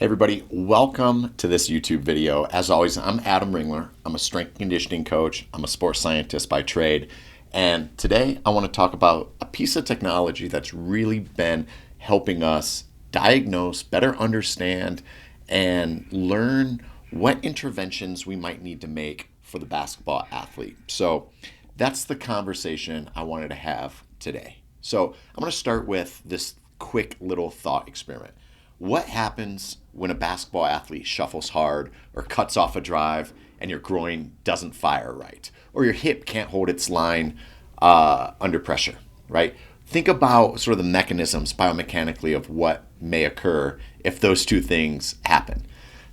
Hey everybody, welcome to this YouTube video. As always, I'm Adam Ringler. I'm a strength and conditioning coach. I'm a sports scientist by trade. And today I want to talk about a piece of technology that's really been helping us diagnose, better understand, and learn what interventions we might need to make for the basketball athlete. So that's the conversation I wanted to have today. So I'm going to start with this quick little thought experiment. What happens when a basketball athlete shuffles hard or cuts off a drive and your groin doesn't fire right, or your hip can't hold its line under pressure, right? Think about sort of the mechanisms biomechanically of what may occur if those two things happen.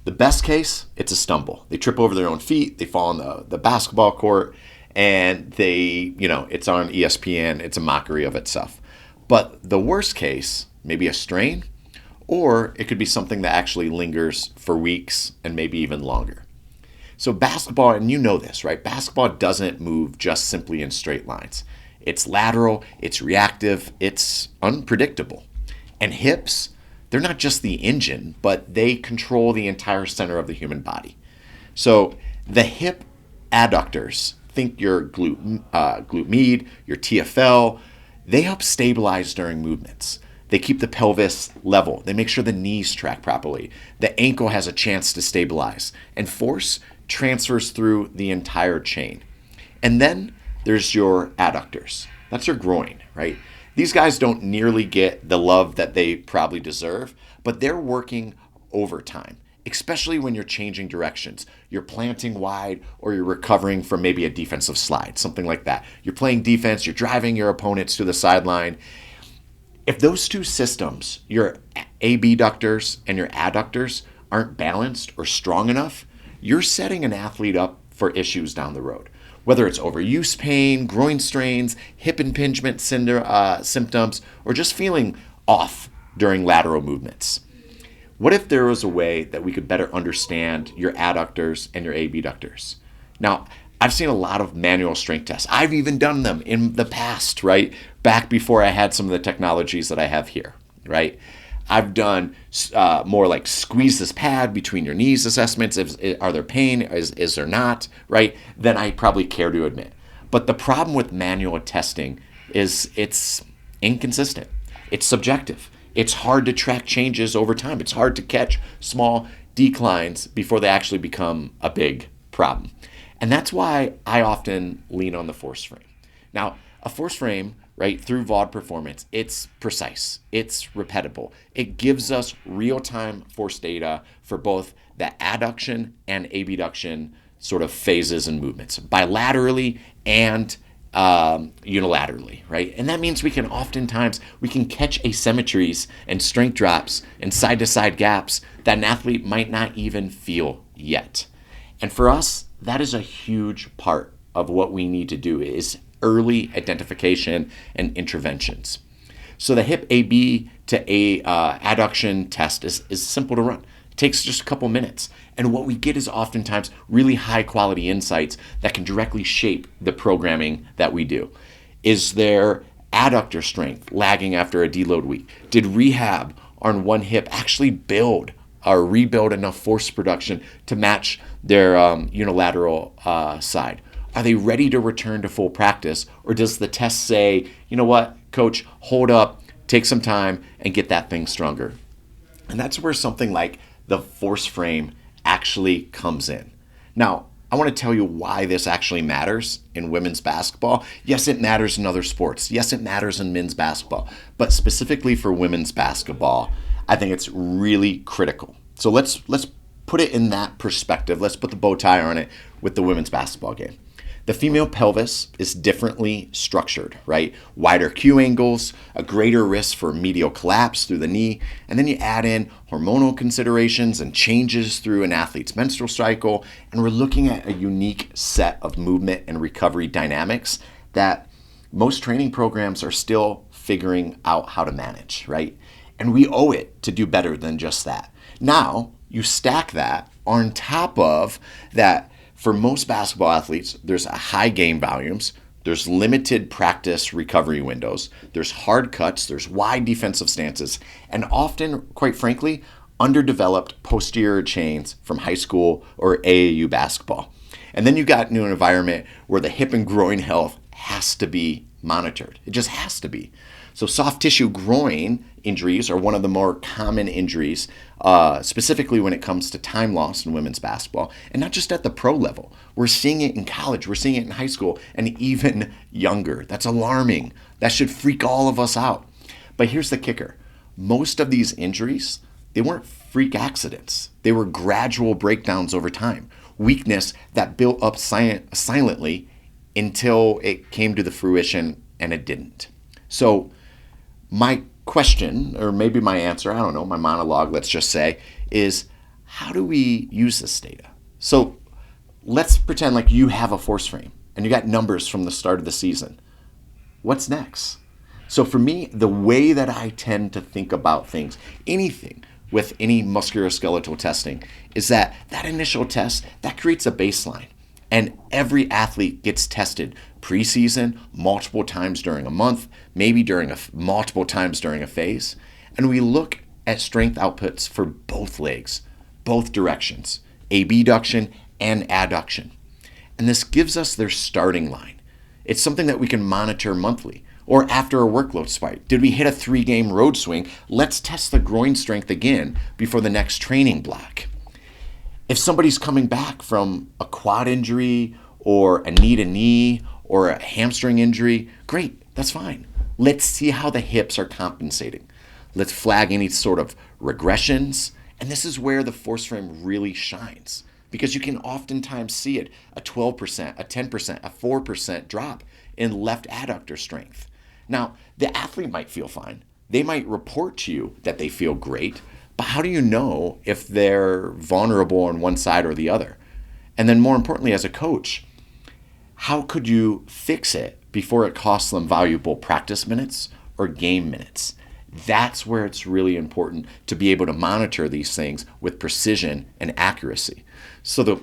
The best case, it's a stumble. They trip over their own feet, they fall on the basketball court, and it's on ESPN, it's a mockery of itself. But the worst case, maybe a strain, or it could be something that actually lingers for weeks and maybe even longer. So basketball, and you know this, right? Basketball doesn't move just simply in straight lines. It's lateral, it's reactive, it's unpredictable. And hips, they're not just the engine, but they control the entire center of the human body. So the hip adductors, think your glute med, your TFL, they help stabilize during movements. They keep the pelvis level. They make sure the knees track properly. The ankle has a chance to stabilize. And force transfers through the entire chain. And then there's your adductors. That's your groin, right? These guys don't nearly get the love that they probably deserve, but they're working overtime, especially when you're changing directions. You're planting wide or you're recovering from maybe a defensive slide, something like that. You're playing defense, you're driving your opponents to the sideline. If those two systems, your abductors and your adductors, aren't balanced or strong enough, you're setting an athlete up for issues down the road. Whether it's overuse pain, groin strains, hip impingement symptoms, or just feeling off during lateral movements. What if there was a way that we could better understand your adductors and your abductors? Now, I've seen a lot of manual strength tests. I've even done them in the past, right? Back before I had some of the technologies that I have here, right? I've done more like squeeze this pad between your knees assessments. Are there pain? Is there not, right? Than I probably care to admit. But the problem with manual testing is it's inconsistent. It's subjective. It's hard to track changes over time. It's hard to catch small declines before they actually become a big problem. And that's why I often lean on the ForceFrame. Now, a ForceFrame, right, through Vald Performance, it's precise, it's repeatable. It gives us real-time force data for both the adduction and abduction sort of phases and movements, bilaterally and unilaterally, right? And that means we can catch asymmetries and strength drops and side-to-side gaps that an athlete might not even feel yet. And for us, that is a huge part of what we need to do is early identification and interventions. So the hip AB to adduction test is simple to run. It takes just a couple minutes. And what we get is oftentimes really high quality insights that can directly shape the programming that we do. Is there adductor strength lagging after a deload week? Did rehab on one hip actually build or rebuild enough force production to match their unilateral side? Are they ready to return to full practice? Or does the test say, you know what, coach, hold up, take some time and get that thing stronger? And that's where something like the ForceFrame actually comes in. Now, I want to tell you why this actually matters in women's basketball. Yes, it matters in other sports. Yes, it matters in men's basketball. But specifically for women's basketball, I think it's really critical. So let's put it in that perspective. Let's put the bow tie on it with the women's basketball game. The female pelvis is differently structured, right? Wider Q angles, a greater risk for medial collapse through the knee, and then you add in hormonal considerations and changes through an athlete's menstrual cycle, and we're looking at a unique set of movement and recovery dynamics that most training programs are still figuring out how to manage, right? And we owe it to do better than just that. Now, you stack that on top of that. For most basketball athletes, there's a high game volumes, there's limited practice recovery windows, there's hard cuts, there's wide defensive stances, and often, quite frankly, underdeveloped posterior chains from high school or AAU basketball. And then you got into an environment where the hip and groin health has to be monitored. It just has to be. So soft tissue groin injuries are one of the more common injuries, specifically when it comes to time loss in women's basketball, and not just at the pro level. We're seeing it in college, we're seeing it in high school, and even younger. That's alarming. That should freak all of us out. But here's the kicker. Most of these injuries, they weren't freak accidents. They were gradual breakdowns over time. Weakness that built up silently until it came to the fruition, and it didn't. So my question, or maybe my answer, I don't know, my monologue, let's just say, is how do we use this data? So let's pretend like you have a force frame and you got numbers from the start of the season. What's next? So for me, the way that I tend to think about things, anything with any musculoskeletal testing, is that initial test, that creates a baseline. And every athlete gets tested preseason, multiple times during a month, maybe multiple times during a phase. And we look at strength outputs for both legs, both directions, abduction and adduction. And this gives us their starting line. It's something that we can monitor monthly. Or after a workload spike, did we hit a 3-game road swing? Let's test the groin strength again before the next training block. If somebody's coming back from a quad injury or a knee to knee or a hamstring injury, great, that's fine. Let's see how the hips are compensating. Let's flag any sort of regressions. And this is where the force frame really shines, because you can oftentimes see it, a 12%, a 10%, a 4% drop in left adductor strength. Now, the athlete might feel fine. They might report to you that they feel great, but how do you know if they're vulnerable on one side or the other? And then more importantly, as a coach, how could you fix it before it costs them valuable practice minutes or game minutes? That's where it's really important to be able to monitor these things with precision and accuracy. So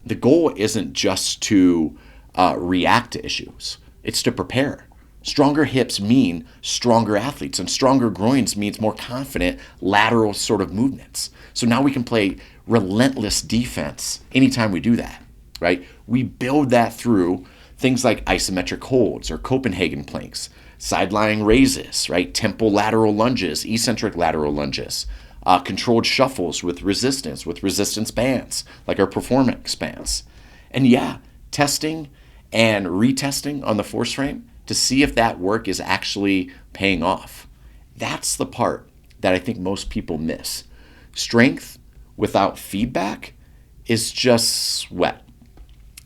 the goal isn't just to react to issues, it's to prepare. Stronger hips mean stronger athletes, and stronger groins means more confident lateral sort of movements. So now we can play relentless defense anytime we do that, right? We build that through things like isometric holds or Copenhagen planks, side-lying raises, right? Temple lateral lunges, eccentric lateral lunges, controlled shuffles with resistance bands, like our performance bands. And yeah, testing and retesting on the force frame to see if that work is actually paying off. That's the part that I think most people miss. Strength without feedback is just sweat.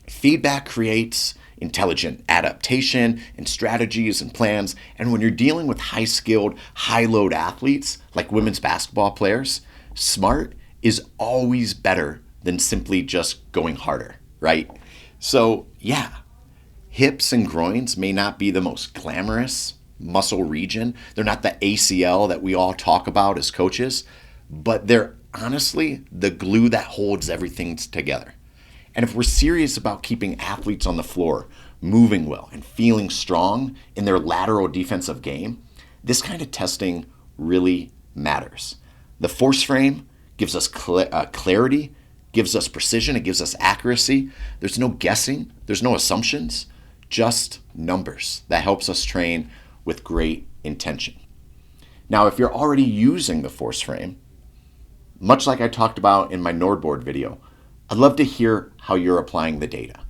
Feedback creates intelligent adaptation and strategies and plans. And when you're dealing with high-skilled, high-load athletes like women's basketball players, smart is always better than simply just going harder, right? So yeah, hips and groins may not be the most glamorous muscle region. They're not the ACL that we all talk about as coaches, but they're honestly the glue that holds everything together. And if we're serious about keeping athletes on the floor, moving well, and feeling strong in their lateral defensive game, this kind of testing really matters. The force frame gives us clarity, gives us precision, it gives us accuracy. There's no guessing, there's no assumptions, just numbers that helps us train with great intention. Now, if you're already using the force frame, much like I talked about in my Nordboard video, I'd love to hear how you're applying the data.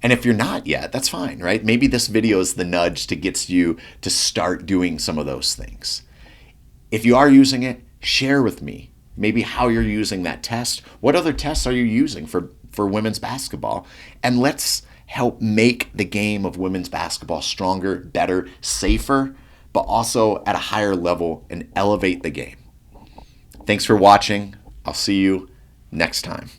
And if you're not yet, that's fine, right? Maybe this video is the nudge to get you to start doing some of those things. If you are using it, share with me maybe how you're using that test. What other tests are you using for women's basketball? And let's help make the game of women's basketball stronger, better, safer, but also at a higher level and elevate the game. Thanks for watching. I'll see you next time.